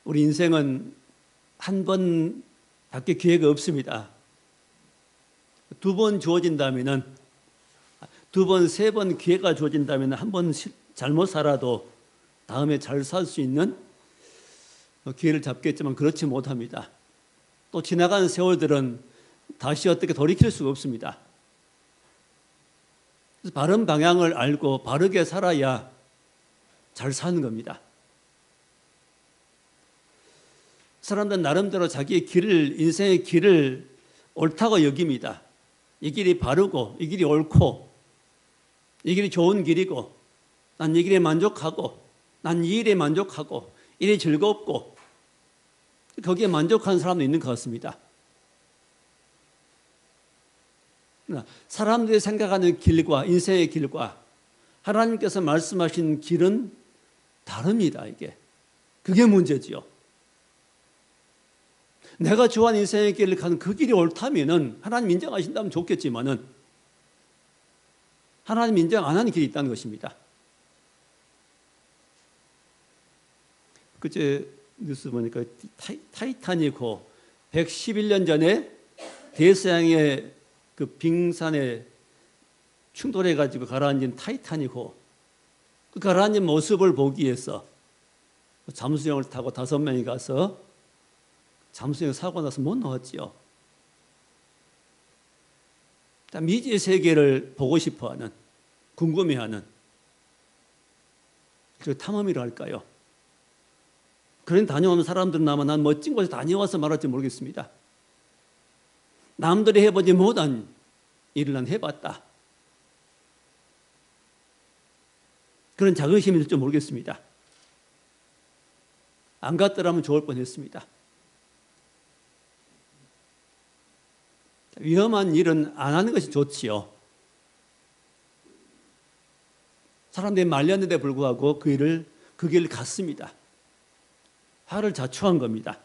우리 인생은 한 번밖에 기회가 없습니다. 두 번 주어진다면은, 두 번, 세 번 기회가 주어진다면 한 번 잘못 살아도 다음에 잘 살 수 있는 기회를 잡겠지만 그렇지 못합니다. 또 지나간 세월들은 다시 어떻게 돌이킬 수가 없습니다. 그래서 바른 방향을 알고 바르게 살아야 잘 사는 겁니다. 사람들은 나름대로 자기의 길을, 인생의 길을 옳다고 여깁니다. 이 길이 바르고, 이 길이 옳고, 이 길이 좋은 길이고, 난 이 길에 만족하고, 난 이 일에 만족하고, 일이 즐겁고, 거기에 만족하는 사람도 있는 것 같습니다. 사람들이 생각하는 길과 인생의 길과 하나님께서 말씀하신 길은 다릅니다. 이게 그게 문제지요. 내가 좋아하는 인생의 길을 가는 그 길이 옳다면은 하나님 인정하신다면 좋겠지만은 하나님 인정 안 하는 길이 있다는 것입니다. 그제 뉴스 보니까 타이타닉호 111년 전에 대서양의 그 빙산에 충돌해가지고 가라앉은 타이타닉호, 그 가라앉은 모습을 보기 위해서 잠수정을 타고 5명이 가서 잠수정 사고 나서 못 나왔지요. 미지의 세계를 보고 싶어하는, 궁금해하는 그 탐험이라 할까요? 그런 다녀오는 사람들은 아마 난 멋진 곳에 다녀와서 말할지 모르겠습니다. 남들이 해보지 못한 일을 난 해봤다. 그런 자긍심이 들지 모르겠습니다. 안 갔더라면 좋을 뻔했습니다. 위험한 일은 안 하는 것이 좋지요. 사람들이 말렸는데 불구하고 그 길을 갔습니다. 화를 자초한 겁니다.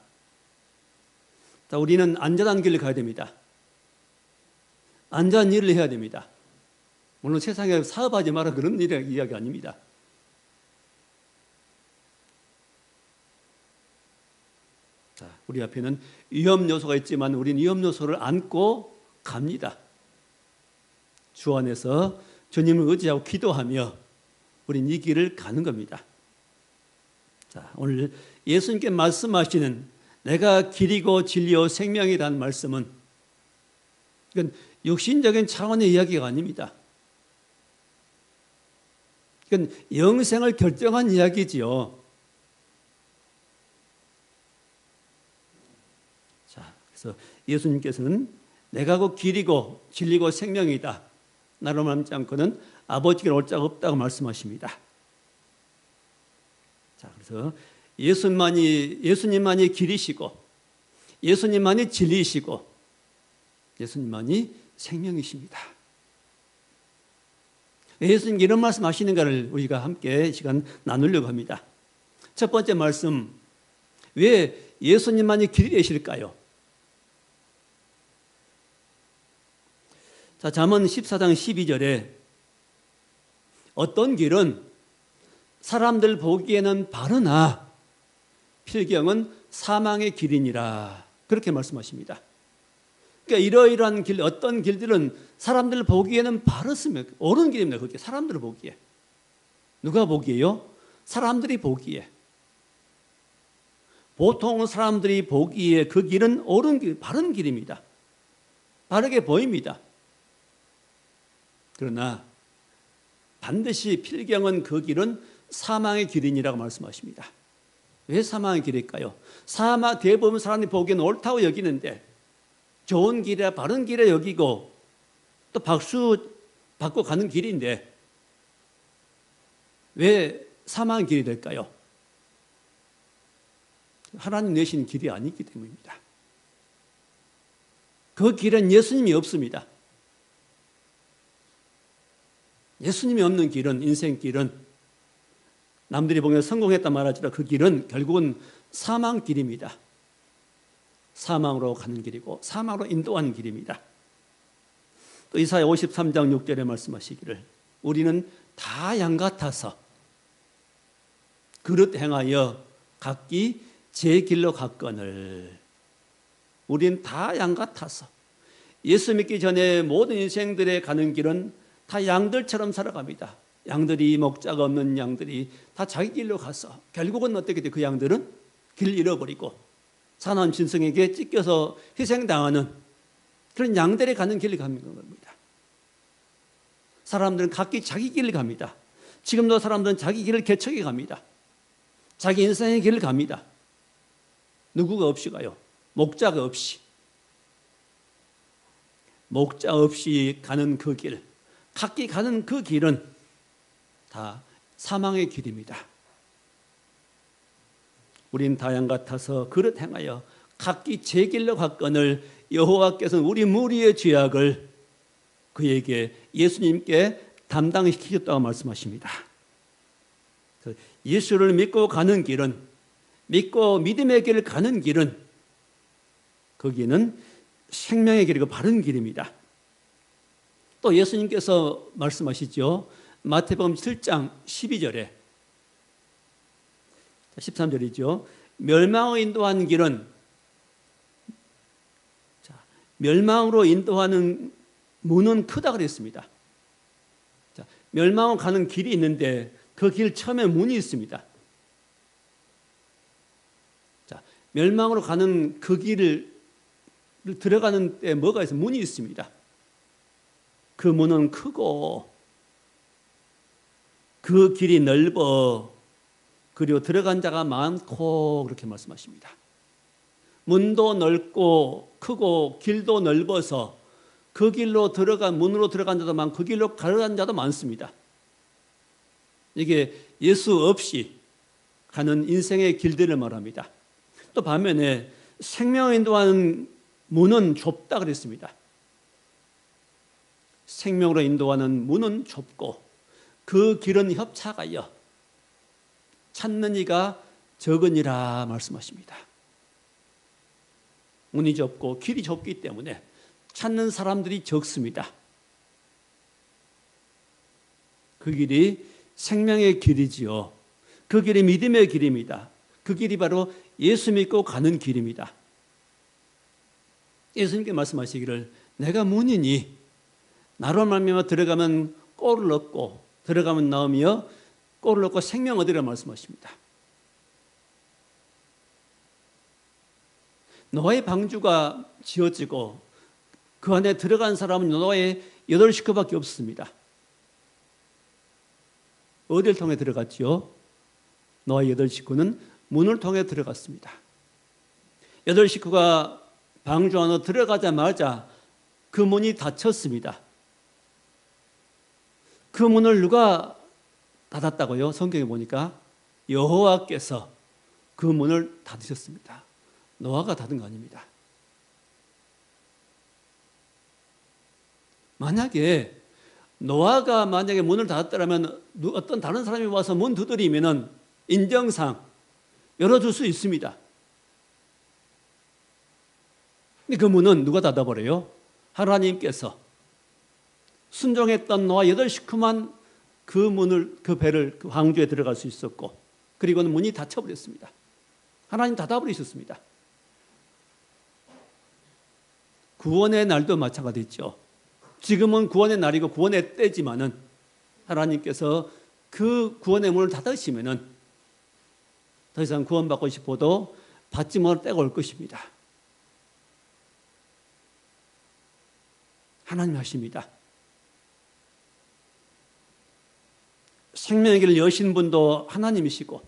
우리는 안전한 길을 가야 됩니다. 안전한 일을 해야 됩니다. 물론 세상에 사업하지 마라 그런 이야기 아닙니다. 우리 앞에는 위험 요소가 있지만 우리는 위험 요소를 안고 갑니다. 주 안에서 주님을 의지하고 기도하며 우리는 이 길을 가는 겁니다. 오늘 예수님께 말씀하시는 내가 길이고 진리요 생명이라는 말씀은 이건 육신적인 차원의 이야기가 아닙니다. 이건 영생을 결정한 이야기지요. 그래서 예수님께서는 내가 그 길이고 진리고 생명이다. 나로 말하지 않고는 아버지께 올 자가 없다고 말씀하십니다. 그래서 예수님만이 길이시고 예수님만이 진리이시고 예수님만이 생명이십니다. 예수님 이런 말씀 하시는가를 우리가 함께 시간 나누려고 합니다. 첫 번째 말씀, 왜 예수님만이 길이 되실까요? 잠언 14장 12절에 어떤 길은 사람들 보기에는 바르나 필경은 사망의 길이니라 그렇게 말씀하십니다. 그러니까 이러이러한 길, 어떤 길들은 사람들 보기에는 바르으면 옳은 길입니다. 그게 사람들 보기에. 누가 보기에요? 사람들이 보기에. 보통 사람들이 보기에 그 길은 옳은 길, 바른 길입니다. 바르게 보입니다. 그러나 반드시 필경은 그 길은 사망의 길이니라고 말씀하십니다. 왜 사망의 길일까요? 대부분 사람들이 보기에는 옳다고 여기는데 좋은 길이라 바른 길에 여기고 또 박수 받고 가는 길인데 왜 사망의 길이 될까요? 하나님 내신 길이 아니기 때문입니다. 그 길은 예수님이 없습니다. 예수님이 없는 길은, 인생길은 남들이 보기에 성공했다 말하지만 그 길은 결국은 사망길입니다. 사망으로 가는 길이고 사망으로 인도하는 길입니다. 또 이사야 53장 6절에 말씀하시기를 우리는 다 양 같아서 그릇 행하여 각기 제 길로 갔거늘. 우린 다 양 같아서 예수 믿기 전에 모든 인생들의 가는 길은 다 양들처럼 살아갑니다. 양들이 목자가 없는 양들이 다 자기 길로 가서 결국은 어떻게 돼? 그 양들은 길 잃어버리고 사나운 짐승에게 찢겨서 희생당하는 그런 양들이 가는 길을 가는 겁니다. 사람들은 각기 자기 길을 갑니다. 지금도 사람들은 자기 길을 개척해 갑니다. 자기 인생의 길을 갑니다. 누구가 없이 가요? 목자가 없이. 목자 없이 가는 그 길, 각기 가는 그 길은 다 사망의 길입니다. 우린 다 양 같아서 그릇 행하여 각기 제 길로 갔거늘 여호와께서는 우리 무리의 죄악을 그에게 예수님께 담당시키셨다고 말씀하십니다. 예수를 믿고 가는 길은, 믿고 믿음의 길을 가는 길은, 거기는 생명의 길이고 바른 길입니다. 또 예수님께서 말씀하시죠. 마태복음 7장 12절에 13절이죠. 멸망으로 인도하는 길은, 멸망으로 인도하는 문은 크다 그랬습니다. 멸망으로 가는 길이 있는데 그 길 처음에 문이 있습니다. 멸망으로 가는 그 길을 들어가는 데 뭐가 있어요? 문이 있습니다. 그 문은 크고 그 길이 넓어 그리고 들어간 자가 많고 그렇게 말씀하십니다. 문도 넓고 크고 길도 넓어서 그 길로 들어간, 문으로 들어간 자도 많고 그 길로 가는 자도 많습니다. 이게 예수 없이 가는 인생의 길들을 말합니다. 또 반면에 생명을 인도하는 문은 좁다 그랬습니다. 생명으로 인도하는 문은 좁고 그 길은 협착하여 찾는 이가 적으니라 말씀하십니다. 문이 좁고 길이 좁기 때문에 찾는 사람들이 적습니다. 그 길이 생명의 길이지요. 그 길이 믿음의 길입니다. 그 길이 바로 예수 믿고 가는 길입니다. 예수님께 말씀하시기를 내가 문이니 나로 말미암아 들어가면 꼴을 얻고 들어가면 나오며 꼴을 얻고 생명 얻으리라 말씀하십니다. 노아의 방주가 지어지고 그 안에 들어간 사람은 노아의 8식구밖에 없습니다. 어디를 통해 들어갔죠? 노아의 8식구는 문을 통해 들어갔습니다. 8식구가 방주 안으로 들어가자마자 그 문이 닫혔습니다. 그 문을 누가 닫았다고요? 성경에 보니까 여호와께서 그 문을 닫으셨습니다. 노아가 닫은 거 아닙니다. 노아가 만약에 문을 닫았다면 어떤 다른 사람이 와서 문 두드리면 인정상 열어줄 수 있습니다. 근데 그 문은 누가 닫아버려요? 하나님께서. 순종했던 노아 8식구만 그 문을, 그 배를, 그 황주에 들어갈 수 있었고, 그리고는 문이 닫혀버렸습니다. 하나님 닫아버리셨습니다. 구원의 날도 마찬가지죠. 지금은 구원의 날이고 구원의 때지만은 하나님께서 그 구원의 문을 닫으시면은 더 이상 구원받고 싶어도 받지 못할 때가 올 것입니다. 하나님 하십니다. 생명의 길을 여신 분도 하나님이시고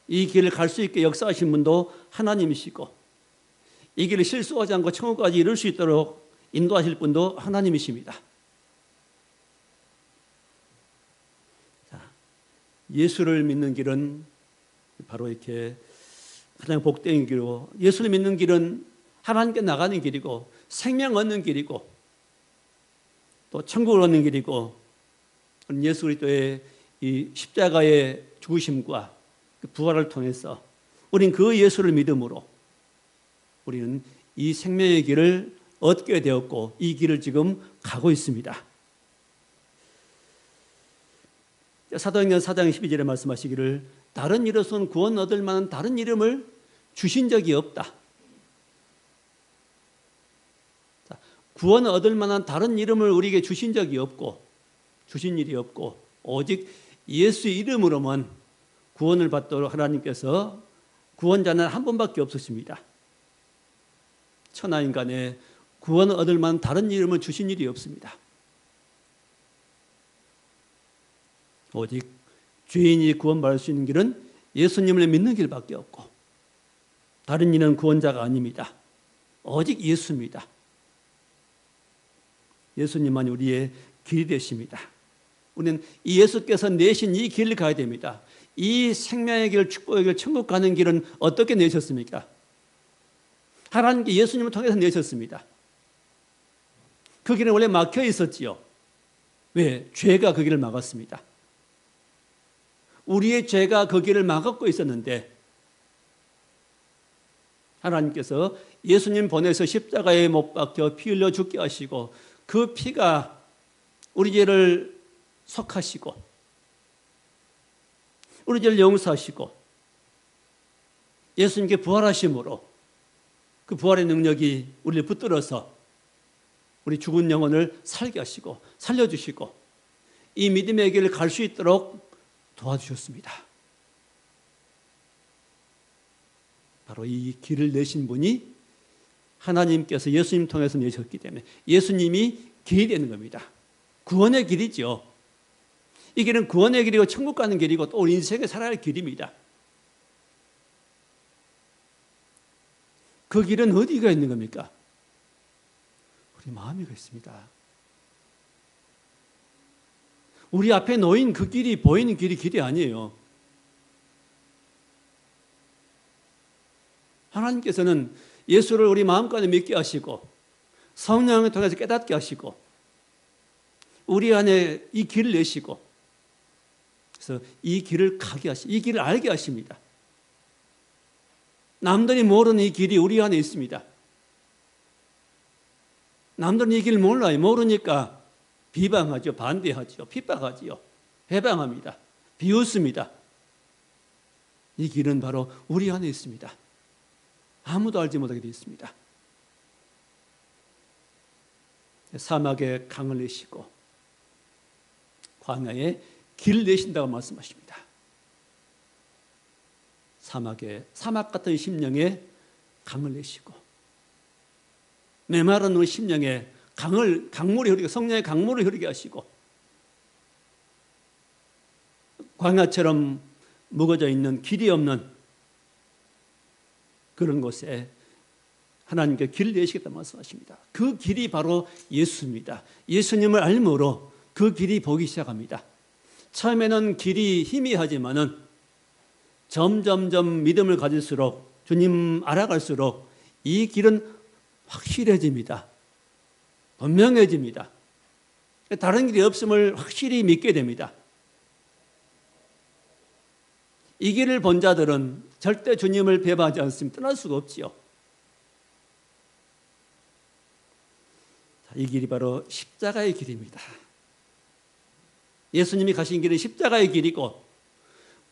이 길을 갈 수 있게 역사하신 분도 하나님이시고 이 길을 실수하지 않고 천국까지 이룰 수 있도록 인도하실 분도 하나님이십니다. 예수를 믿는 길은 바로 이렇게 가장 복된 길이고, 예수를 믿는 길은 하나님께 나가는 길이고 생명 얻는 길이고 또 천국을 얻는 길이고, 예수 그리스도의 이 십자가의 죽으심과 부활을 통해서 우린 그 예수를 믿음으로 우리는 이 생명의 길을 얻게 되었고 이 길을 지금 가고 있습니다. 사도행전 4장 12절에 말씀하시기를 다른 이로서는 구원 얻을 만한 다른 이름을 주신 적이 없다. 구원 얻을 만한 다른 이름을 우리에게 주신 적이 없고 주신 일이 없고 오직 예수 이름으로만 구원을 받도록 하나님께서 구원자는 한 분밖에 없으십니다. 천하인간에 구원을 얻을 만한 다른 이름을 주신 일이 없습니다. 오직 죄인이 구원받을 수 있는 길은 예수님을 믿는 길밖에 없고 다른 이는 구원자가 아닙니다. 오직 예수입니다. 예수님만이 우리의 길이 되십니다. 우리는 이 예수께서 내신 이 길을 가야 됩니다. 이 생명의 길, 축복의 길, 천국 가는 길은 어떻게 내셨습니까? 하나님께 예수님을 통해서 내셨습니다. 그 길은 원래 막혀 있었지요. 왜? 죄가 그 길을 막았습니다. 우리의 죄가 그 길을 막고 있었는데 하나님께서 예수님 보내서 십자가에 못 박혀 피 흘려 죽게 하시고 그 피가 우리 죄를 속하시고 우리 죄를 용서하시고 예수님께 부활하심으로 그 부활의 능력이 우리를 붙들어서 우리 죽은 영혼을 살게 하시고 살려주시고 이 믿음의 길을 갈 수 있도록 도와주셨습니다. 바로 이 길을 내신 분이 하나님께서 예수님 통해서 내셨기 때문에 예수님이 길이 되는 겁니다. 구원의 길이죠. 이 길은 구원의 길이고 천국 가는 길이고 또 우리 인생에 살아야 할 길입니다. 그 길은 어디가 있는 겁니까? 우리 마음에 있습니다. 우리 앞에 놓인 그 길이 보이는 길이 아니에요. 하나님께서는 예수를 우리 마음까지 믿게 하시고 성령을 통해서 깨닫게 하시고 우리 안에 이 길을 내시고 그래서 이 길을 가게 하시고 이 길을 알게 하십니다. 남들이 모르는 이 길이 우리 안에 있습니다. 남들은 이 길을 몰라요. 모르니까 비방하죠. 반대하죠. 핍박하지요. 해방합니다. 비웃습니다. 이 길은 바로 우리 안에 있습니다. 아무도 알지 못하게 되어 있습니다. 사막에 강을 내시고 광야에 길을 내신다고 말씀하십니다. 사막 같은 심령에 강을 내시고 메마른 우리 심령에 강물이 흐르게 성령의 강물을 흐르게 하시고 광야처럼 묵어져 있는 길이 없는 그런 곳에 하나님께 길을 내시겠다 말씀하십니다. 그 길이 바로 예수입니다. 예수님을 알므로 그 길이 보기 시작합니다. 처음에는 길이 희미하지만은 점점점 믿음을 가질수록 주님 알아갈수록 이 길은 확실해집니다. 분명해집니다. 다른 길이 없음을 확실히 믿게 됩니다. 이 길을 본 자들은 절대 주님을 배반하지 않습니다. 떠날 수가 없지요. 이 길이 바로 십자가의 길입니다. 예수님이 가신 길은 십자가의 길이고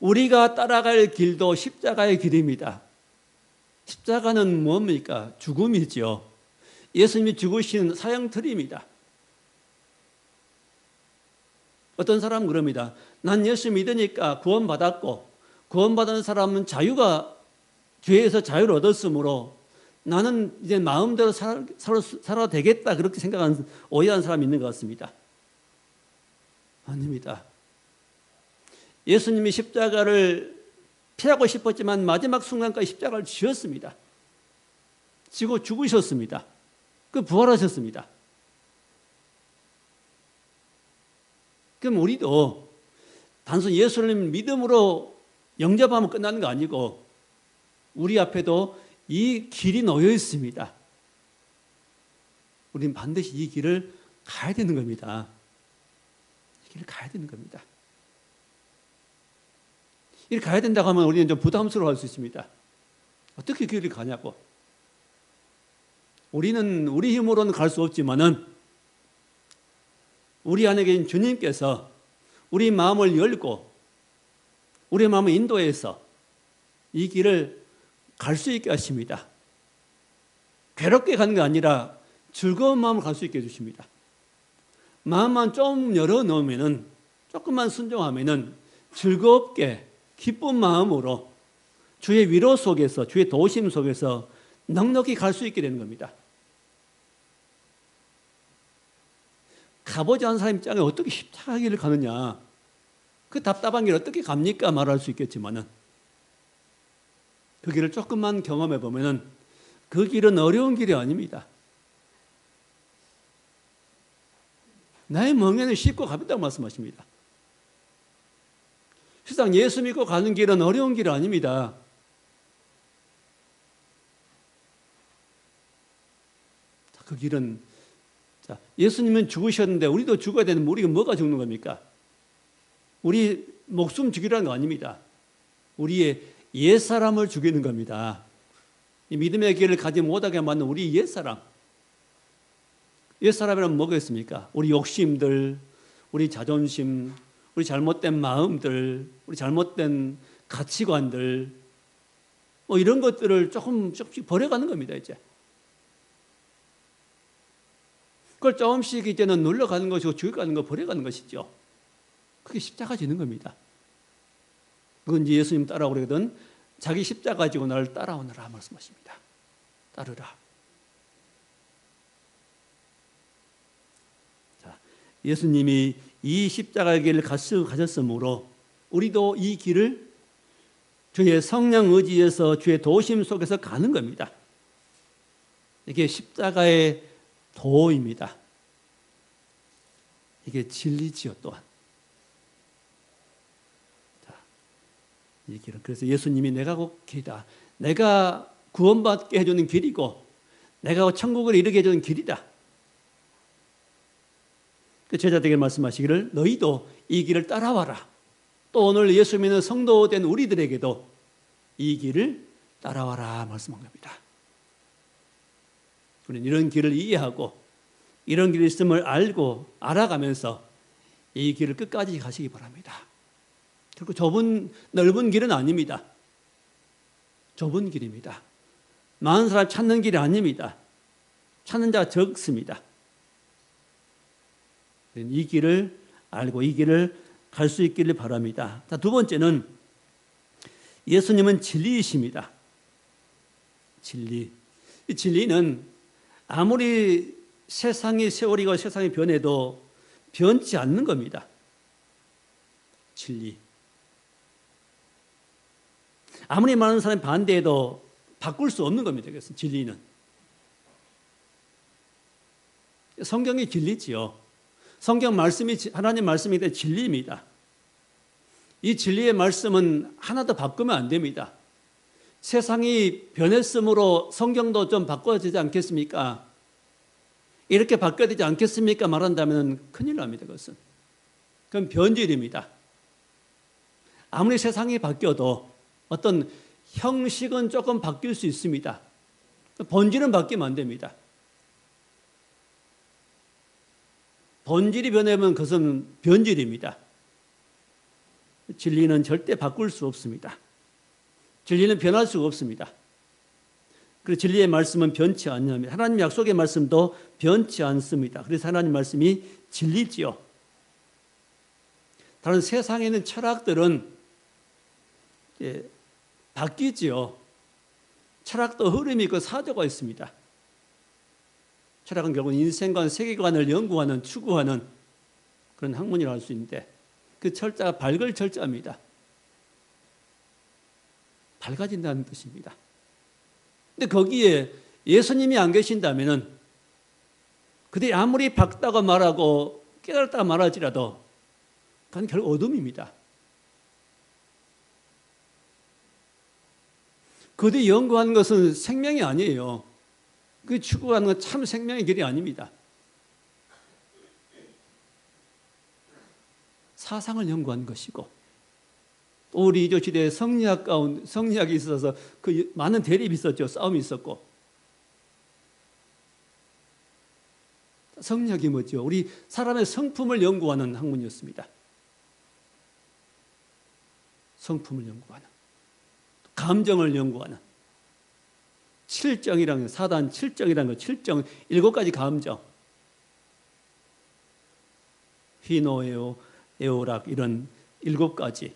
우리가 따라갈 길도 십자가의 길입니다. 십자가는 뭡니까? 죽음이죠. 예수님이 죽으신 사형틀입니다. 어떤 사람은 그럽니다. 난 예수 믿으니까 구원받았고 구원받은 사람은 죄에서 자유를 얻었으므로 나는 이제 마음대로 살아도 되겠다 그렇게 생각하는 오해한 사람이 있는 것 같습니다. 아닙니다. 예수님이 십자가를 피하고 싶었지만 마지막 순간까지 십자가를 지었습니다. 지고 죽으셨습니다. 그 부활하셨습니다. 그럼 우리도 단순 예수를 믿음으로 영접하면 끝나는 거 아니고 우리 앞에도 이 길이 놓여 있습니다. 우리는 반드시 이 길을 가야 되는 겁니다. 이 길을 가야 되는 겁니다. 이 길을 가야 된다고 하면 우리는 좀 부담스러워할 수 있습니다. 어떻게 그 길을 가냐고. 우리는 우리 힘으로는 갈 수 없지만은 우리 안에 계신 주님께서 우리 마음을 열고 우리의 마음을 인도해서 이 길을 갈 수 있게 하십니다. 괴롭게 가는 게 아니라 즐거운 마음을 갈 수 있게 해주십니다. 마음만 좀 열어놓으면은, 조금만 순종하면은 즐겁게 기쁜 마음으로 주의 위로 속에서, 주의 도우심 속에서 넉넉히 갈 수 있게 되는 겁니다. 가보지 않은 사람 입장에 어떻게 십자가 길을 가느냐, 그 답답한 길 어떻게 갑니까? 말할 수 있겠지만은 그 길을 조금만 경험해 보면은 그 길은 어려운 길이 아닙니다. 나의 멍에는 쉽고 가볍다고 말씀하십니다. 실상 예수 믿고 가는 길은 어려운 길 아닙니다. 그 길은, 예수님은 죽으셨는데 우리도 죽어야 되는데 우리가 뭐가 죽는 겁니까? 우리 목숨 죽이라는 거 아닙니다. 우리의 옛사람을 죽이는 겁니다. 이 믿음의 길을 가지 못하게 만든 우리 옛사람. 옛사람이란 뭐겠습니까? 우리 욕심들, 우리 자존심, 우리 잘못된 마음들, 우리 잘못된 가치관들, 뭐 이런 것들을 조금씩 버려가는 겁니다, 이제. 그걸 조금씩 이제는 눌러가는 것이고 죽여가는 거, 버려가는 것이죠. 그게 십자가 지는 겁니다. 그건 이제 예수님 따라오고 그러거든, 자기 십자가 가지고 나를 따라오너라 말씀하십니다. 따르라. 자, 예수님이 이 십자가의 길을 가셨으므로 우리도 이 길을 주의 성령 의지에서 주의 도심 속에서 가는 겁니다. 이게 십자가의 도입니다. 이게 진리지요, 또한. 자, 이 길은 그래서 예수님이 내가 곧 길이다, 내가 구원받게 해주는 길이고 내가 천국을 이르게 해주는 길이다. 그 제자들에게 말씀하시기를 너희도 이 길을 따라와라. 또 오늘 예수 믿는 성도된 우리들에게도 이 길을 따라와라 말씀한 겁니다. 우리는 이런 길을 이해하고 이런 길이 있음을 알고 알아가면서 이 길을 끝까지 가시기 바랍니다. 결국 넓은 길은 아닙니다. 좁은 길입니다. 많은 사람 찾는 길이 아닙니다. 찾는 자가 적습니다. 이 길을 알고 이 길을 갈 수 있기를 바랍니다. 자, 두 번째는 예수님은 진리이십니다. 진리. 이 진리는 아무리 세상이 세월이고 세상이 변해도 변치 않는 겁니다. 진리. 아무리 많은 사람이 반대해도 바꿀 수 없는 겁니다. 그래서 진리는. 성경이 진리지요. 성경 말씀이, 하나님 말씀이 진리입니다. 이 진리의 말씀은 하나도 바꾸면 안 됩니다. 세상이 변했으므로 성경도 좀 바꿔지지 않겠습니까? 이렇게 바뀌어야 되지 않겠습니까? 말한다면 큰일 납니다. 그것은. 그건 변질입니다. 아무리 세상이 바뀌어도 어떤 형식은 조금 바뀔 수 있습니다. 본질은 바뀌면 안 됩니다. 본질이 변하면 그것은 변질입니다. 진리는 절대 바꿀 수 없습니다. 진리는 변할 수가 없습니다. 그리고 진리의 말씀은 변치 않습니다. 하나님 약속의 말씀도 변치 않습니다. 그래서 하나님 말씀이 진리지요. 다른 세상에 있는 철학들은 바뀌지요. 철학도 흐름이 있고 사조가 있습니다. 철학은 결국 인생관, 세계관을 연구하는, 추구하는 그런 학문이라고 할 수 있는데 그 철자가 밝을 철자입니다. 밝아진다는 뜻입니다. 근데 거기에 예수님이 안 계신다면은 그들이 아무리 밝다고 말하고 깨달았다고 말할지라도 그건 결국 어둠입니다. 그들이 연구하는 것은 생명이 아니에요. 그 추구하는 건 참 생명의 길이 아닙니다. 사상을 연구하는 것이고 또 우리 이조 시대에 성리학이 있어서 그 많은 대립이 있었죠. 싸움이 있었고. 성리학이 뭐죠? 우리 사람의 성품을 연구하는 학문이었습니다. 성품을 연구하는, 감정을 연구하는, 칠정이라는, 사단 칠정이라는 거, 칠정, 7가지 감정, 희노애오, 애오락, 이런 7가지,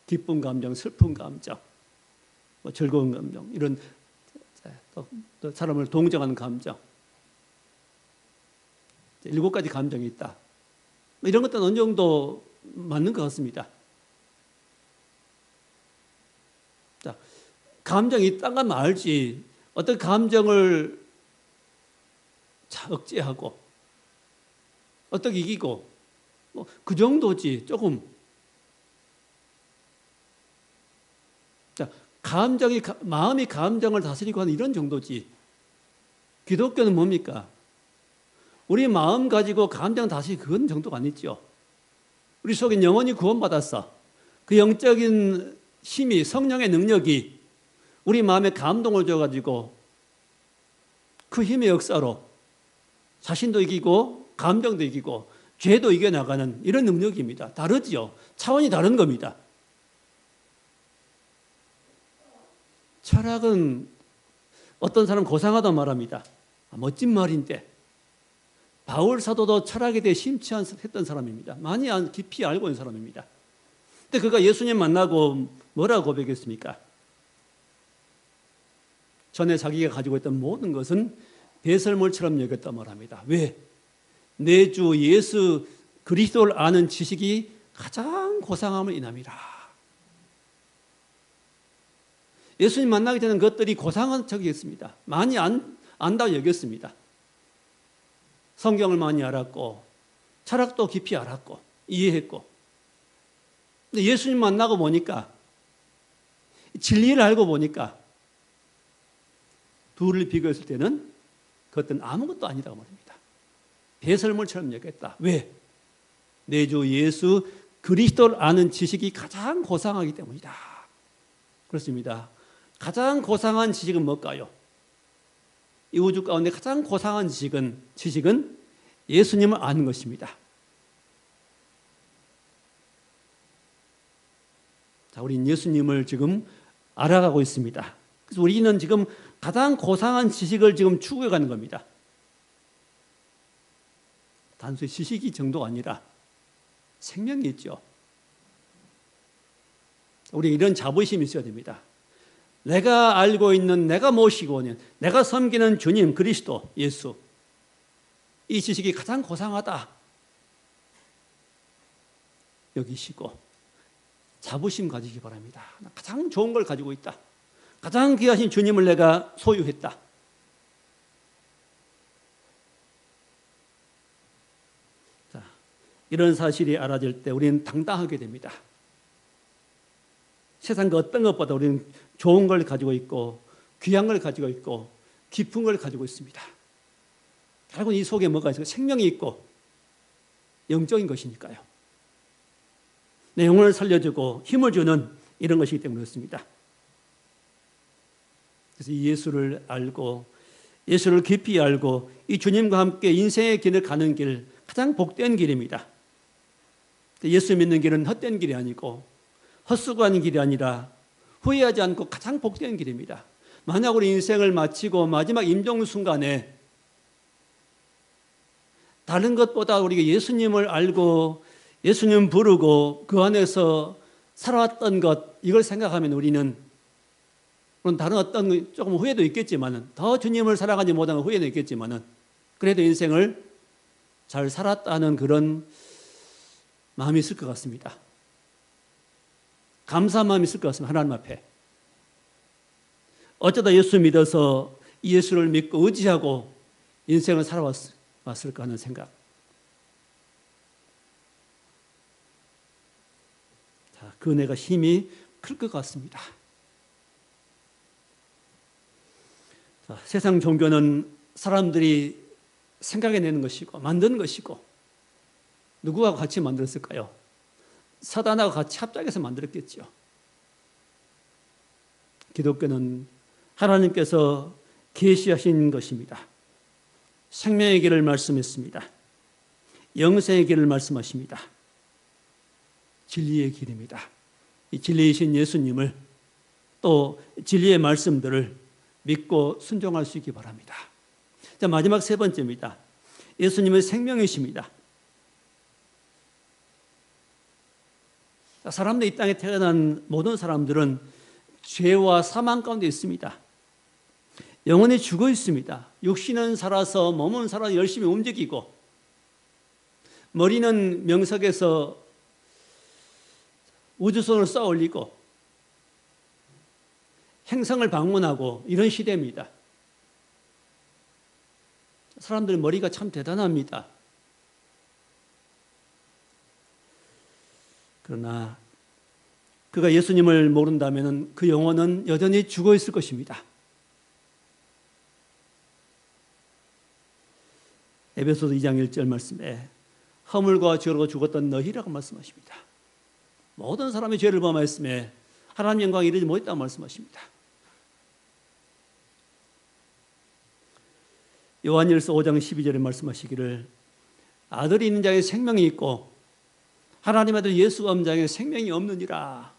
기쁜 감정, 슬픈 감정, 뭐 즐거운 감정, 이런 또 사람을 동정하는 감정, 7가지 감정이 있다. 이런 것들은 어느 정도 맞는 것 같습니다. 자, 감정이 있다는 건 알지. 어떤 감정을 억제하고 어떻게 이기고 뭐 그 정도지. 조금. 자, 마음이 감정을 다스리고 하는 이런 정도지. 기독교는 뭡니까? 우리 마음 가지고 감정 다스리고 그건 정도가 아니죠. 우리 속에 영혼이 구원받았어. 그 영적인 힘이, 성령의 능력이 우리 마음에 감동을 줘가지고 그 힘의 역사로 자신도 이기고 감정도 이기고 죄도 이겨나가는 이런 능력입니다. 다르지요. 차원이 다른 겁니다. 철학은 어떤 사람 고상하다 말합니다. 멋진 말인데 바울 사도도 철학에 대해 심취했던 사람입니다. 많이 깊이 알고 있는 사람입니다. 근데 그가 예수님 만나고 뭐라고 고백했습니까? 전에 자기가 가지고 있던 모든 것은 배설물처럼 여겼다 말합니다. 왜? 내 주 예수 그리스도를 아는 지식이 가장 고상함을 인함이라. 예수님 만나게 되는 것들이 고상한 척이었습니다. 많이 안다고 여겼습니다. 성경을 많이 알았고 철학도 깊이 알았고 이해했고. 근데 예수님 만나고 보니까, 진리를 알고 보니까 둘을 비교했을 때는 그것은 아무것도 아니다고 말입니다. 배설물처럼 여겼다. 왜? 내 주 예수 그리스도를 아는 지식이 가장 고상하기 때문이다. 그렇습니다. 가장 고상한 지식은 뭘까요? 이 우주 가운데 가장 고상한 지식은 예수님을 아는 것입니다. 자, 우리는 예수님을 지금 알아가고 있습니다. 그래서 우리는 지금 가장 고상한 지식을 지금 추구해 가는 겁니다. 단순히 지식이 정도가 아니라 생명이 있죠. 우리 이런 자부심이 있어야 됩니다. 내가 알고 있는, 내가 모시고 있는, 내가 섬기는 주님 그리스도 예수, 이 지식이 가장 고상하다 여기시고 자부심 가지기 바랍니다. 가장 좋은 걸 가지고 있다. 가장 귀하신 주님을 내가 소유했다. 자, 이런 사실이 알아질 때 우리는 당당하게 됩니다. 세상 그 어떤 것보다 우리는 좋은 걸 가지고 있고 귀한 걸 가지고 있고 깊은 걸 가지고 있습니다. 결국 이 속에 뭐가 있어요? 생명이 있고 영적인 것이니까요. 내 영혼을 살려주고 힘을 주는 이런 것이기 때문에 그렇습니다. 그래서 이 예수를 알고 예수를 깊이 알고 이 주님과 함께 인생의 길을 가는 길, 가장 복된 길입니다. 예수 믿는 길은 헛된 길이 아니고 헛수고하는 길이 아니라 후회하지 않고 가장 복된 길입니다. 만약 우리 인생을 마치고 마지막 임종 순간에 다른 것보다 우리가 예수님을 알고 예수님 부르고 그 안에서 살아왔던 것, 이걸 생각하면 우리는 물론 다른 어떤 조금 후회도 있겠지만은, 더 주님을 사랑하지 못하는 후회도 있겠지만은 그래도 인생을 잘 살았다는 그런 마음이 있을 것 같습니다. 감사한 마음이 있을 것 같습니다. 하나님 앞에. 어쩌다 예수 믿어서 이 예수를 믿고 의지하고 인생을 살아왔을까 하는 생각. 자, 그 은혜가 힘이 클 것 같습니다. 자, 세상 종교는 사람들이 생각해내는 것이고 만드는 것이고, 누구와 같이 만들었을까요? 사단하고 같이 합작해서 만들었겠죠. 기독교는 하나님께서 계시하신 것입니다. 생명의 길을 말씀했습니다. 영생의 길을 말씀하십니다. 진리의 길입니다. 이 진리이신 예수님을 또 진리의 말씀들을 믿고 순종할 수 있기 바랍니다. 자, 마지막 세 번째입니다. 예수님은 생명이십니다. 사람들 이 땅에 태어난 모든 사람들은 죄와 사망 가운데 있습니다. 영혼이 죽어 있습니다. 육신은 살아서 몸은 살아 열심히 움직이고 머리는 명석에서 우주선을 쌓아 올리고 행성을 방문하고 이런 시대입니다. 사람들 머리가 참 대단합니다. 그러나 그가 예수님을 모른다면 그 영혼은 여전히 죽어 있을 것입니다. 에베소서 2장 1절 말씀에 허물과 죄로 죽었던 너희라고 말씀하십니다. 모든 사람이 죄를 범하였음에 하나님 영광에 이르지 못했다고 말씀하십니다. 요한일서 5장 12절에 말씀하시기를 아들이 있는 자에게 생명이 있고 하나님의 아들 예수가 없는 자에게 생명이 없느니라.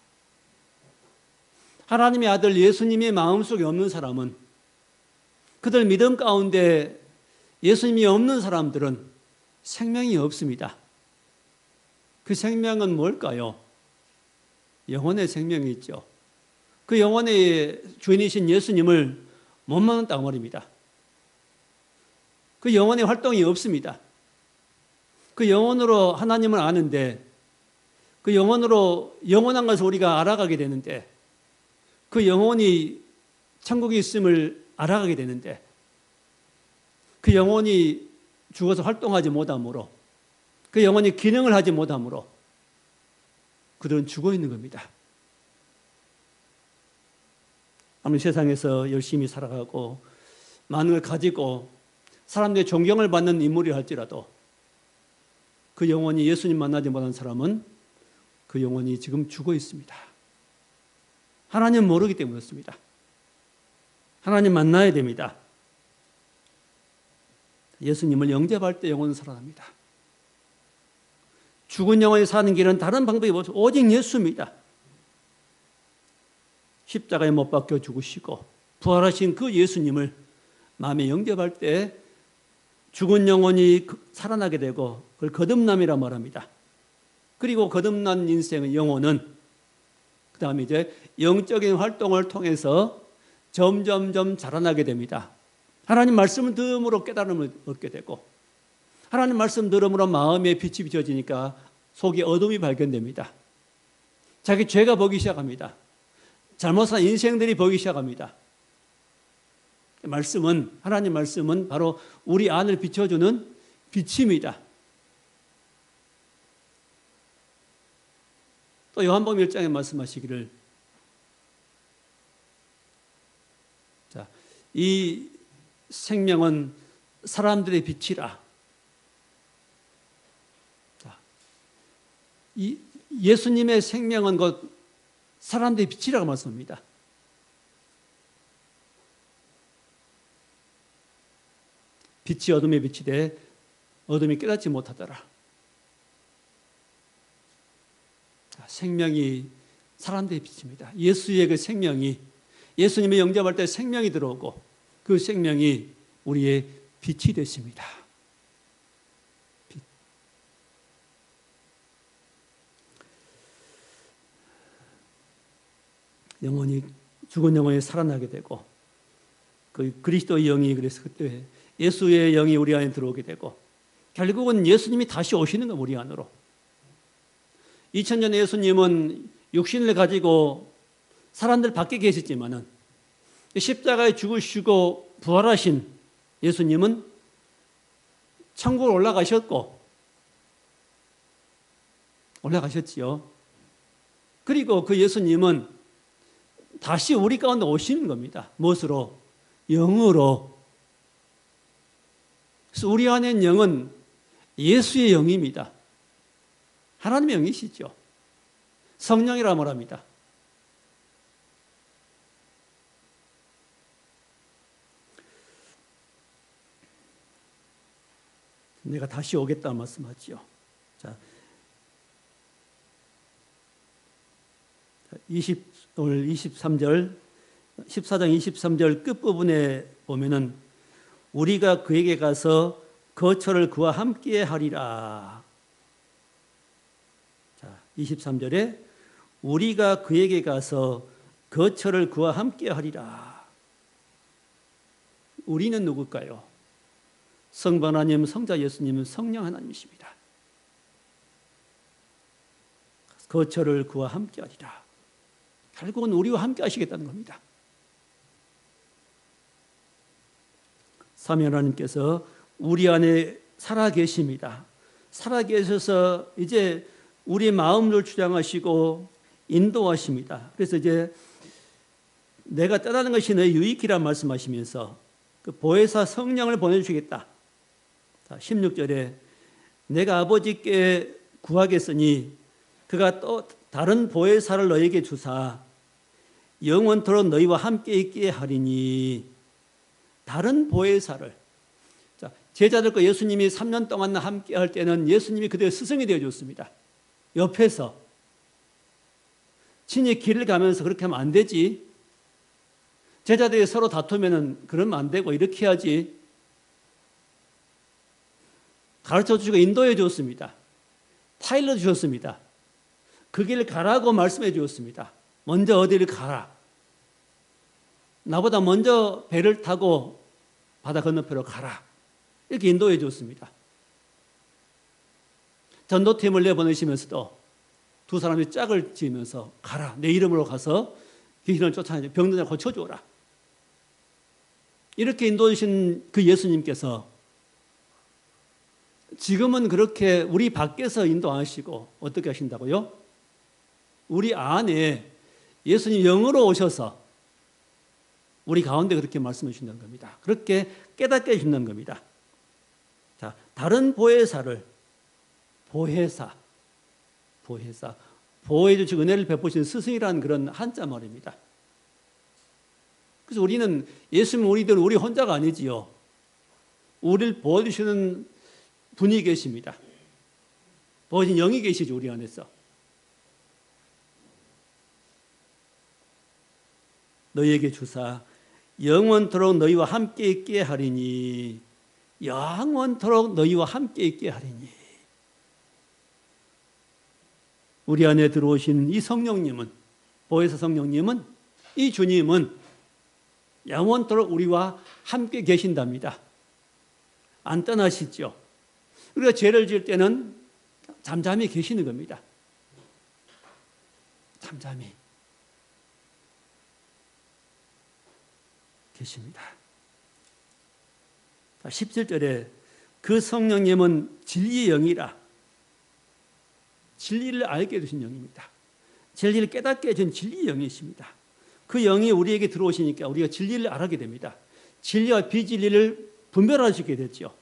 하나님의 아들 예수님의 마음속에 없는 사람은, 그들 믿음 가운데 예수님이 없는 사람들은 생명이 없습니다. 그 생명은 뭘까요? 영혼의 생명이 있죠. 그 영혼의 주인이신 예수님을 못 만났다고 말입니다. 그 영혼의 활동이 없습니다. 그 영혼으로 하나님을 아는데, 그 영혼으로 영원한 것을 우리가 알아가게 되는데, 그 영혼이 천국에 있음을 알아가게 되는데, 그 영혼이 죽어서 활동하지 못하므로, 그 영혼이 기능을 하지 못하므로 그들은 죽어 있는 겁니다. 아무리 세상에서 열심히 살아가고 많은 걸 가지고 사람들의 존경을 받는 인물이 할지라도 그 영혼이 예수님 만나지 못한 사람은 그 영혼이 지금 죽어 있습니다. 하나님 모르기 때문에 그렇습니다. 하나님 만나야 됩니다. 예수님을 영접할 때 영혼은 살아납니다. 죽은 영혼이 사는 길은 다른 방법이 없어요. 오직 예수입니다. 십자가에 못 박혀 죽으시고 부활하신 그 예수님을 마음에 영접할 때 죽은 영혼이 살아나게 되고 그걸 거듭남이라 말합니다. 그리고 거듭난 인생의 영혼은 그 다음에 이제 영적인 활동을 통해서 점점점 자라나게 됩니다. 하나님 말씀을 들음으로 깨달음을 얻게 되고, 하나님 말씀 들음으로 마음에 빛이 비춰지니까 속에 어둠이 발견됩니다. 자기 죄가 보기 시작합니다. 잘못 산 인생들이 보기 시작합니다. 말씀은, 하나님 말씀은 바로 우리 안을 비춰주는 빛입니다. 또 요한복음 1장에 말씀하시기를, 자, 이 생명은 사람들의 빛이라. 자, 이 예수님의 생명은 곧 사람들의 빛이라고 말씀합니다. 빛이 어둠에 비치되 어둠이 깨닫지 못하더라. 자, 생명이 사람들의 빛입니다. 예수의 그 생명이, 예수님의 영접할 때 생명이 들어오고 그 생명이 우리의 빛이 됐습니다. 빛. 영혼이, 죽은 영혼이 살아나게 되고, 그 그리스도의 영이, 그래서 그때 예수의 영이 우리 안에 들어오게 되고, 결국은 예수님이 다시 오시는 거, 우리 안으로. 2000년 예수님은 육신을 가지고 사람들 밖에 계셨지만은 십자가에 죽으시고 부활하신 예수님은 천국으로 올라가셨지요. 그리고 그 예수님은 다시 우리 가운데 오시는 겁니다. 무엇으로? 영으로. 그래서 우리 안에 있는 영은 예수의 영입니다. 하나님의 영이시죠. 성령이라 말합니다. 내가 다시 오겠다 말씀하지요. 자, 오늘 23절, 14장 23절 끝부분에 보면은 우리가 그에게 가서 거처를 그와 함께 하리라. 자, 23절에 우리가 그에게 가서 거처를 그와 함께 하리라. 우리는 누굴까요? 성부 하나님, 성자 예수님은 성령 하나님이십니다. 거처를 그와 함께 하리라. 결국은 우리와 함께 하시겠다는 겁니다. 삼위 하나님께서 우리 안에 살아 계십니다. 살아 계셔서 이제 우리의 마음을 주장하시고 인도하십니다. 그래서 이제 내가 떠나는 것이 너의 유익이라 말씀하시면서 그 보혜사 성령을 보내주시겠다. 16절에 내가 아버지께 구하겠으니 그가 또 다른 보혜사를 너에게 주사 영원토록 너희와 함께 있게 하리니. 다른 보혜사를, 제자들과 예수님이 3년 동안 함께 할 때는 예수님이 그들의 스승이 되어줬습니다. 옆에서 친히 길을 가면서 그렇게 하면 안 되지. 제자들이 서로 다투면 그러면 안 되고 이렇게 해야지. 가르쳐 주시고 인도해 주었습니다. 타일러 주셨습니다. 그 길을 가라고 말씀해 주었습니다. 먼저 어디를 가라. 나보다 먼저 배를 타고 바다 건너편으로 가라. 이렇게 인도해 줬습니다. 전도팀을 내보내시면서도 두 사람이 짝을 지으면서 가라. 내 이름으로 가서 귀신을 쫓아내고 병든 자 고쳐주어라. 이렇게 인도해 주신 그 예수님께서 지금은 그렇게 우리 밖에서 인도하시고 어떻게 하신다고요? 우리 안에 예수님 영으로 오셔서 우리 가운데 그렇게 말씀해 주신다는 겁니다. 그렇게 깨닫게 해주신다는 겁니다. 자, 다른 보혜사를 보혜사, 보호해 주시고 은혜를 베푸신 스승이라는 그런 한자 말입니다. 그래서 우리는 예수님 우리 혼자가 아니지요. 우리를 보호해주시는 분이 계십니다. 보호해주신 영이 계시죠, 우리 안에서. 너희에게 주사 영원토록 너희와 함께 있게 하리니. 영원토록 너희와 함께 있게 하리니. 우리 안에 들어오신 이 성령님은, 보혜사 성령님은, 이 주님은 영원토록 우리와 함께 계신답니다. 안 떠나시죠. 우리가 죄를 지을 때는 잠잠히 계시는 겁니다. 잠잠히 계십니다. 17절에 그 성령님은 진리의 영이라. 진리를 알게 해주신 영입니다. 진리를 깨닫게 해준 진리의 영이십니다. 그 영이 우리에게 들어오시니까 우리가 진리를 알게 됩니다. 진리와 비진리를 분별하시게 됐죠.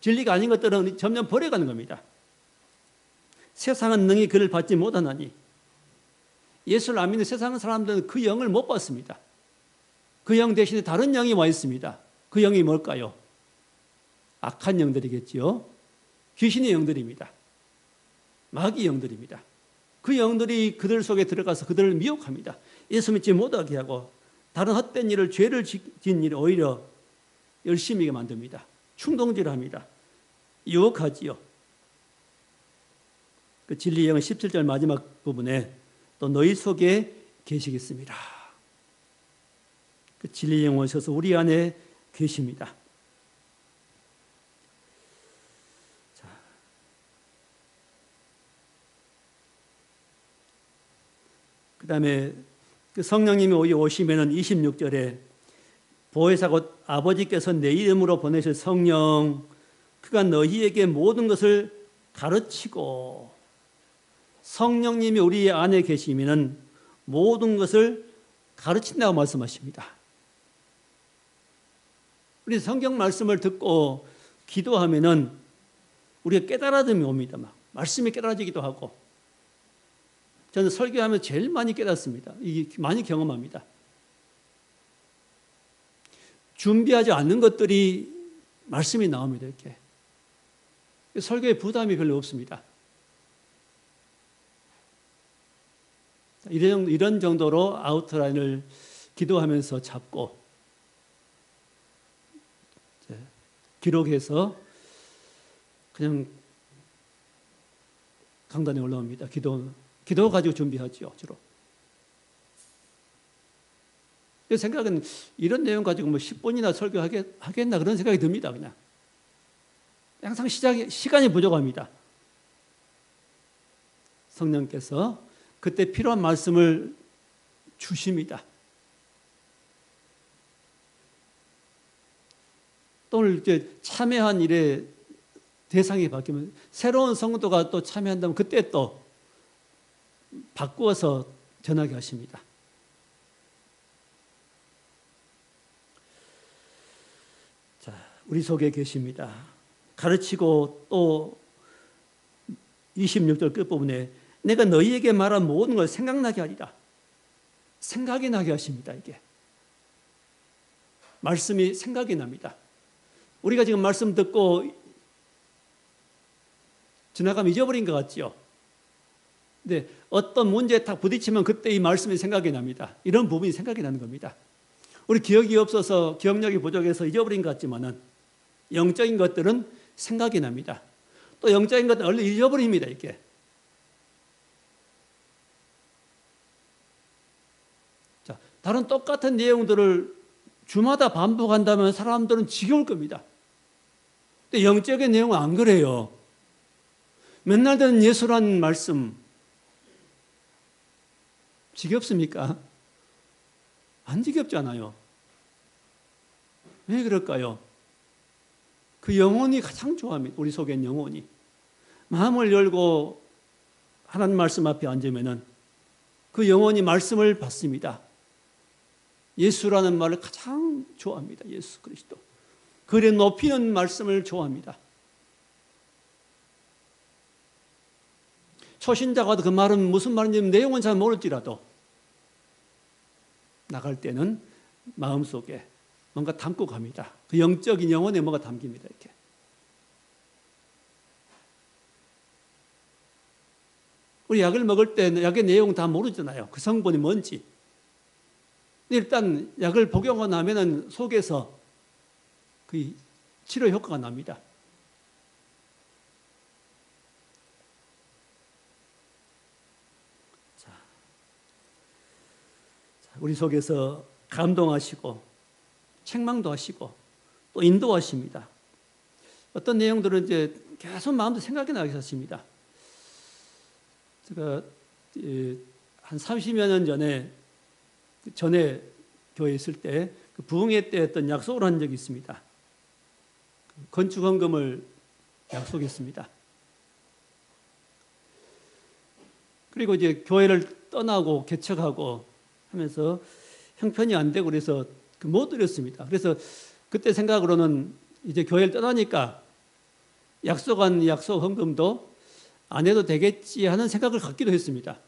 진리가 아닌 것들은 점점 버려가는 겁니다. 세상은 능히 그를 받지 못하나니. 예수를 안 믿는 세상 사람들은 그 영을 못 받습니다. 그 영 대신에 다른 영이 와 있습니다. 그 영이 뭘까요? 악한 영들이겠지요. 귀신의 영들입니다. 마귀 영들입니다. 그 영들이 그들 속에 들어가서 그들을 미혹합니다. 예수 믿지 못하게 하고 다른 헛된 일을, 죄를 지은 일을 오히려 열심히 만듭니다. 충동질합니다. 유혹하지요. 그 진리의 영은 17절 마지막 부분에 또 너희 속에 계시겠습니다. 그 진리의 영 오셔서 우리 안에 계십니다. 자, 그 다음에 그 성령님이 오시면은 26절에 보혜사 곧 아버지께서 내 이름으로 보내실 성령, 그가 너희에게 모든 것을 가르치고. 성령님이 우리 안에 계시면은 모든 것을 가르친다고 말씀하십니다. 우리 성경 말씀을 듣고 기도하면은 우리가 깨달아짐이 옵니다. 막 말씀이 깨달아지기도 하고. 저는 설교하면서 제일 많이 깨닫습니다. 이게 많이 경험합니다. 준비하지 않는 것들이 말씀이 나옵니다. 이렇게. 설교에 부담이 별로 없습니다. 이런 정도로 아웃라인을 기도하면서 잡고 기록해서 그냥 강단에 올라옵니다. 기도 가지고 준비하죠, 주로. 제 생각은 이런 내용 가지고 뭐 10분이나 설교하겠나 그런 생각이 듭니다. 그냥 항상 시간이 부족합니다. 성령께서 그때 필요한 말씀을 주십니다. 또 오늘 이제 참여한 일에 대상이 바뀌면 새로운 성도가 또 참여한다면 그때 또 바꾸어서 전하게 하십니다. 자, 우리 속에 계십니다. 가르치고 또 26절 끝부분에 내가 너희에게 말한 모든 걸 생각나게 하리라. 생각이 나게 하십니다. 이게 말씀이 생각이 납니다. 우리가 지금 말씀 듣고 지나가면 잊어버린 것 같죠? 근데 어떤 문제에 딱 부딪히면 그때 이 말씀이 생각이 납니다. 이런 부분이 생각이 나는 겁니다. 우리 기억이 없어서 기억력이 부족해서 잊어버린 것 같지만은 영적인 것들은 생각이 납니다. 또 영적인 것들은 얼른 잊어버립니다. 이게. 자, 다른 똑같은 내용들을 주마다 반복한다면 사람들은 지겨울 겁니다. 근데 영적인 내용은 안 그래요. 맨날 듣는 예수라는 말씀 지겹습니까? 안 지겹잖아요. 왜 그럴까요? 그 영혼이 가장 좋아합니다. 우리 속엔 영혼이. 마음을 열고 하나님 말씀 앞에 앉으면은 그 영혼이 말씀을 받습니다. 예수라는 말을 가장 좋아합니다. 예수 그리스도. 그래 높이는 말씀을 좋아합니다. 초신자가 그 말은 무슨 말인지 내용은 잘 모를지라도 나갈 때는 마음속에 뭔가 담고 갑니다. 그 영적인 영혼에 뭐가 담깁니다. 이렇게. 우리 약을 먹을 때 약의 내용 다 모르잖아요. 그 성분이 뭔지. 일단 약을 복용하고 나면은 속에서 그 치료 효과가 납니다. 우리 속에서 감동하시고 책망도 하시고 또 인도하십니다. 어떤 내용들은 이제 계속 마음도 생각이 나게 하십니다. 제가 한 30여 년 전에 교회에 있을 때 그 부흥회 때 어떤 약속을 한 적이 있습니다. 건축 헌금을 약속했습니다. 그리고 이제 교회를 떠나고 개척하고 하면서 형편이 안 되고 그래서 못 드렸습니다. 그래서 그때 생각으로는 이제 교회를 떠나니까 약속한 약속 헌금도 안 해도 되겠지 하는 생각을 갖기도 했습니다.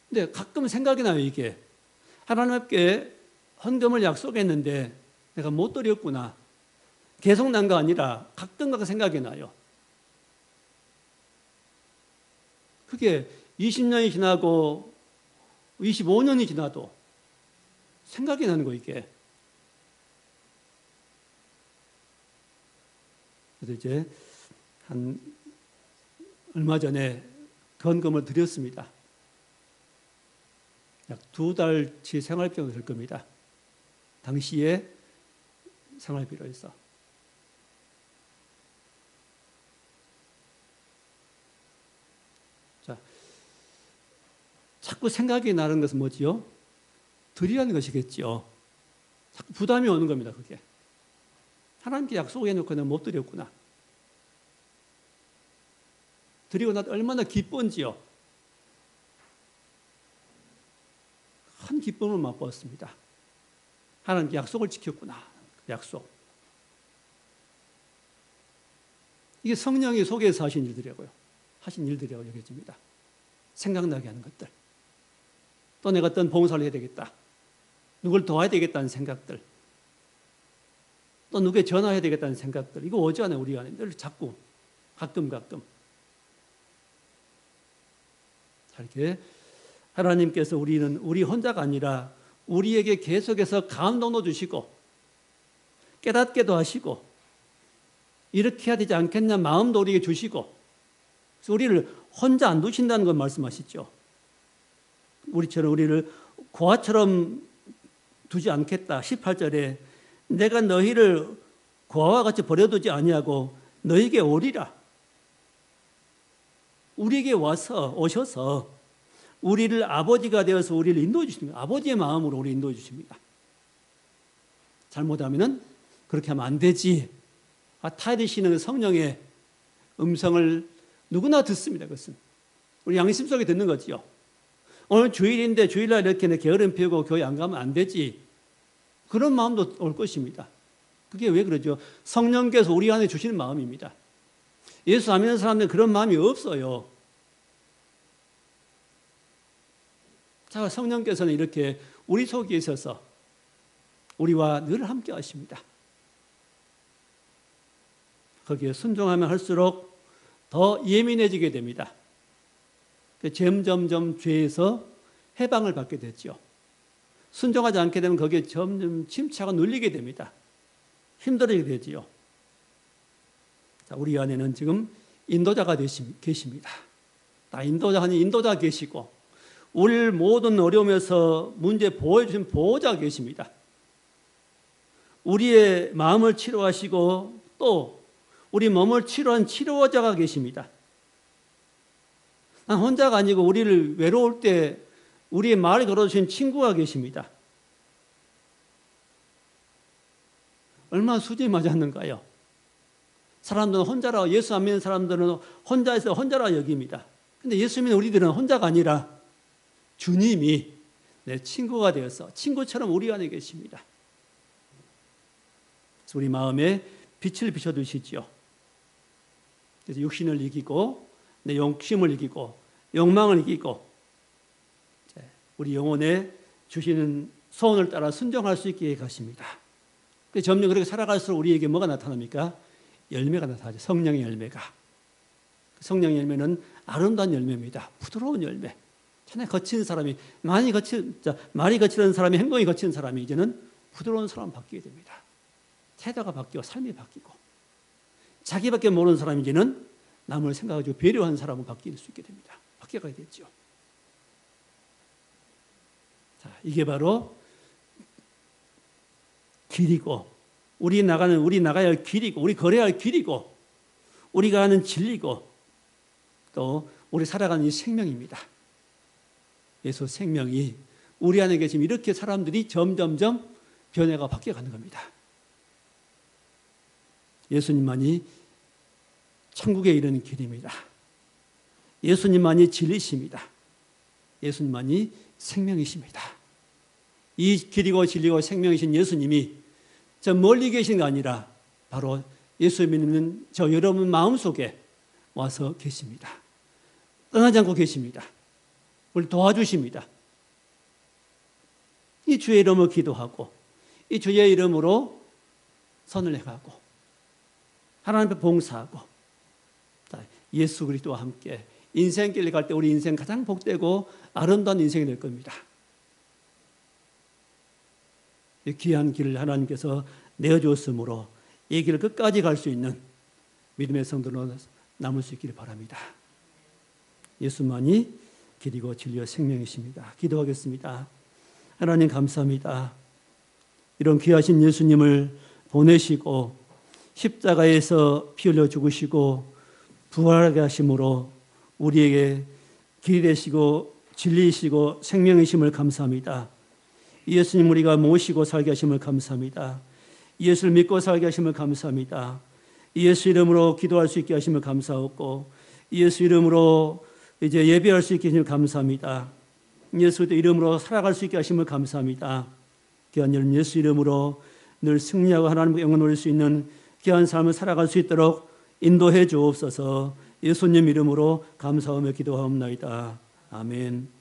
근데 가끔 생각이 나요. 이게 하나님께 헌금을 약속했는데 내가 못 드렸구나. 계속 난 거 아니라 가끔 생각이 나요. 그게 20년이 지나고 25년이 지나도 생각이 나는 거 이게. 그래서 이제 한 얼마 전에 헌금을 드렸습니다. 약 2달치 생활비가 될 겁니다. 당시에 생활비로 해서. 자, 자꾸 생각이 나는 것은 뭐지요? 드리라는 것이겠죠. 자꾸 부담이 오는 겁니다. 그게. 하나님께 약속해놓고 내가 못 드렸구나. 드리고 나도 얼마나 기쁜지요. 큰 기쁨을 맛보았습니다. 하나님께 약속을 지켰구나. 약속. 이게 성령이 속에서 하신 일들이라고요. 하신 일들이라고 여겨집니다. 생각나게 하는 것들. 또 내가 어떤 봉사를 해야 되겠다. 누굴 도와야 되겠다는 생각들. 또 누구에 전화해야 되겠다는 생각들. 이거 오지 않아요. 우리 안에 늘 자꾸 가끔. 이렇게 하나님께서 우리 혼자가 아니라 우리에게 계속해서 감동도 주시고 깨닫게도 하시고 이렇게 해야 되지 않겠냐 마음도 우리에게 주시고, 그래서 우리를 혼자 안 두신다는 걸 말씀하시죠. 우리를 고아처럼 두지 않겠다. 18절에 내가 너희를 고아와 같이 버려두지 아니하고 너희에게 오리라. 우리에게 오셔서 우리를 아버지가 되어서 우리를 인도해 주십니다. 아버지의 마음으로 우리 인도해 주십니다. 잘못하면은 그렇게 하면 안 되지. 타이르시는 성령의 음성을 누구나 듣습니다. 그것은 우리 양심 속에 듣는 거지요. 오늘 주일인데 주일날 이렇게 게으름 피우고 교회 안 가면 안 되지. 그런 마음도 올 것입니다. 그게 왜 그러죠? 성령께서 우리 안에 주시는 마음입니다. 예수 안 믿는 사람들은 그런 마음이 없어요. 자, 성령께서는 이렇게 우리 속에 있어서 우리와 늘 함께 하십니다. 거기에 순종하면 할수록 더 예민해지게 됩니다. 점점점 죄에서 해방을 받게 됐죠. 순종하지 않게 되면 거기에 점점 침체가 눌리게 됩니다. 힘들어지게 되지요. 자, 우리 안에는 지금 인도자가 계십니다. 인도자 계시고 우리를 모든 어려움에서 문제 보호해주신 보호자가 계십니다. 우리의 마음을 치료하시고 또 우리 몸을 치료한 치료자가 계십니다. 난 혼자가 아니고 우리를 외로울 때 우리의 말을 걸어주신 친구가 계십니다. 얼마나 수준이 맞지 않는가요? 사람들은 혼자라, 예수 안 믿는 사람들은 혼자라 여깁니다. 근데 예수 믿는 우리들은 혼자가 아니라 주님이 내 친구가 되어서 친구처럼 우리 안에 계십니다. 그래서 우리 마음에 빛을 비춰주시지요. 그래서 육신을 이기고 내 욕심을 이기고 욕망을 이기고 우리 영혼에 주시는 소원을 따라 순종할 수 있게 하십니다. 점점 그렇게 살아갈수록 우리에게 뭐가 나타납니까? 열매가 나타나죠. 성령의 열매가. 성령의 열매는 아름다운 열매입니다. 부드러운 열매. 천에 거친 사람이 말이 거치는 사람이 행동이 거친 사람이 이제는 부드러운 사람 바뀌게 됩니다. 태도가 바뀌고 삶이 바뀌고 자기밖에 모르는 사람이 이제는 남을 생각하고 배려하는 사람으로 바뀔 수 있게 됩니다. 바뀌어가야 되죠. 자, 이게 바로 길이고 우리 나가야 할 길이고 우리 걸어야 할 길이고 우리가 하는 진리고 또 우리 살아가는 이 생명입니다. 예수 생명이 우리 안에 계시면 이렇게 사람들이 점점점 변화가 바뀌어가는 겁니다. 예수님만이 천국에 이르는 길입니다. 예수님만이 진리십니다. 예수님만이 생명이십니다. 이 길이고 진리고 생명이신 예수님이 저 멀리 계신 게 아니라 바로 예수 믿는 저 여러분 마음속에 와서 계십니다. 떠나지 않고 계십니다. 우리 도와주십니다. 이 주의 이름으로 기도하고 이 주의 이름으로 선을 행하고 하나님 앞에 봉사하고 예수 그리스도와 함께 인생길을 갈 때 우리 인생 가장 복되고 아름다운 인생이 될 겁니다. 이 귀한 길을 하나님께서 내어주었으므로 이 길을 끝까지 갈 수 있는 믿음의 성도로 남을 수 있기를 바랍니다. 예수만이 길이고 진리와 생명이십니다. 기도하겠습니다. 하나님 감사합니다. 이런 귀하신 예수님을 보내시고 십자가에서 피 흘려 죽으시고 부활하게 하심으로 우리에게 길이 되시고 진리이시고 생명이심을 감사합니다. 예수님 우리가 모시고 살게 하심을 감사합니다. 예수를 믿고 살게 하심을 감사합니다. 예수 이름으로 기도할 수 있게 하심을 감사하고 예수 이름으로 이제 예배할 수 있게 하심을 감사합니다. 예수 이름으로 살아갈 수 있게 하심을 감사합니다. 귀한 여러분 예수 이름으로 늘 승리하고 하나님께 영광 올릴 수 있는 귀한 삶을 살아갈 수 있도록 인도해 주옵소서. 예수님 이름으로 감사하며 기도하옵나이다. 아멘.